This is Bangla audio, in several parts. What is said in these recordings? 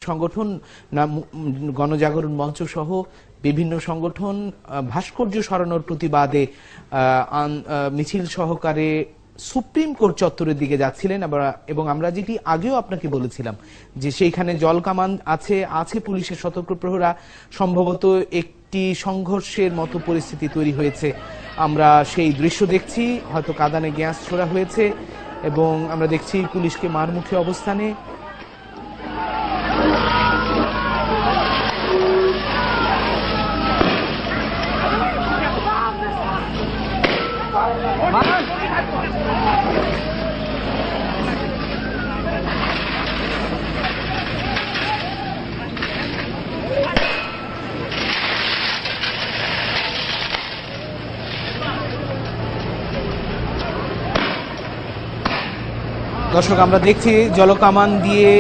সংগঠন গণজাগরণ মঞ্চ সহ বিভিন্ন সংগঠন ভাস্কর্য সরানোর প্রতিবাদে মিছিল সহকারে সুপ্রিম কোর্ট চত্বরের দিকে যাচ্ছিলেন এবং আমরা যেটি আগেও আপনাকে বলেছিলাম যে সেইখানে জলকামান আছে পুলিশের সতর্ক প্রহরা, সম্ভবত একটি সংঘর্ষের মতো পরিস্থিতি তৈরি হয়েছে। আমরা সেই দৃশ্য দেখছি, হয়তো কাঁদানে গ্যাস ছোড়া হয়েছে এবং আমরা দেখছি পুলিশকে মারমুখী অবস্থানে। দর্শক, আমরা দেখছি জলকামান দিয়ে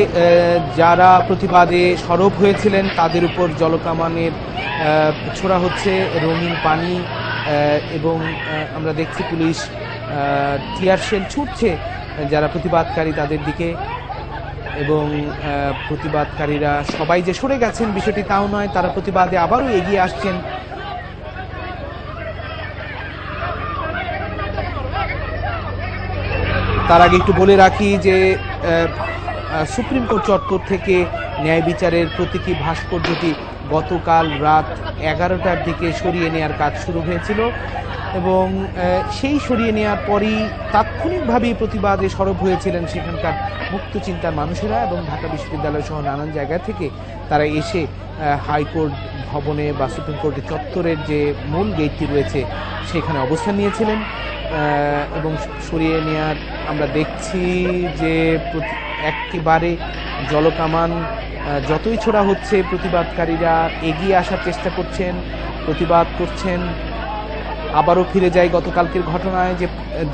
যারা প্রতিবাদে সরব হয়েছিলেন তাদের উপর জলকামানের ছোড়া হচ্ছে রঙিন পানি এবং আমরা দেখছি পুলিশ টিয়ার শেল ছুটছে যারা প্রতিবাদকারী তাদের দিকে এবং প্রতিবাদকারীরা সবাই যে সরে গেছেন বিষয়টি তাও নয়, তারা প্রতিবাদে আবারও এগিয়ে আসছেন। তার আগে একটু বলে রাখি যে সুপ্রিম কোর্ট চত্বর থেকে ন্যায় বিচারের প্রতীকী ভাস্কর্যটি গতকাল রাত 11টার দিকে সরিয়ে নেওয়ার কাজ শুরু হয়েছিল এবং সেই সরিয়ে নেওয়ার পরই তাৎক্ষণিকভাবেই প্রতিবাদে সরব হয়েছিলেন সেখানকার মুক্ত চিন্তার মানুষেরা এবং ঢাকা বিশ্ববিদ্যালয় সহ নানান জায়গা থেকে তারা এসে হাইকোর্ট ভবনে বা সুপ্রিম কোর্টের চত্বরের যে মূল গেটটি রয়েছে সেখানে অবস্থান নিয়েছিলেন এবং সরিয়ে নেওয়ার আমরা দেখছি যে একেবারে জলকামান যতই ছোড়া হচ্ছে প্রতিবাদকারীরা এগিয়ে আসার চেষ্টা করছেন, প্রতিবাদ করছেন। আবারও ফিরে যায় গতকালকের ঘটনায়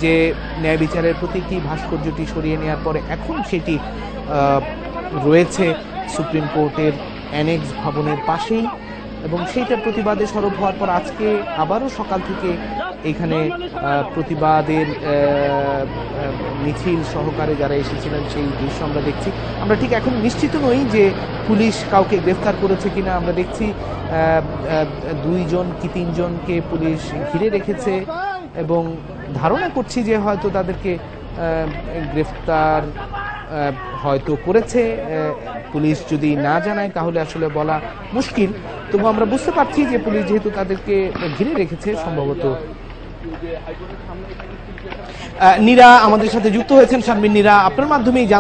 যে ন্যায় বিচারের প্রতীকী ভাস্কর্যটি সরিয়ে নেওয়ার পরে এখন সেটি রয়েছে সুপ্রিম কোর্টের অ্যানেক্স ভবনের পাশেই এবং সেইটার প্রতিবাদে সরব হওয়ার পর আজকে আবারও সকাল থেকে এখানে প্রতিবাদের মিছিল সহকারে যারা এসেছিলেন সেই দৃশ্য আমরা দেখছি। আমরা ঠিক এখন নিশ্চিত নই যে পুলিশ কাউকে গ্রেফতার করেছে কিনা। আমরা দেখছি 2 জন কি 3 জনকে পুলিশ ঘিরে রেখেছে এবং ধারণা করছি যে হয়তো তাদেরকে গ্রেফতার হয়তো করেছে। পুলিশ যদি না জানায় তাহলে আসলে বলা মুশকিল, তবু আমরা বুঝতে পারছি যে পুলিশ যেহেতু তাদেরকে ঘিরে রেখেছে সম্ভবত। নীরা আমাদের সাথে যুক্ত হয়েছেন, শারমিন নীরা, আপনার মাধ্যমেই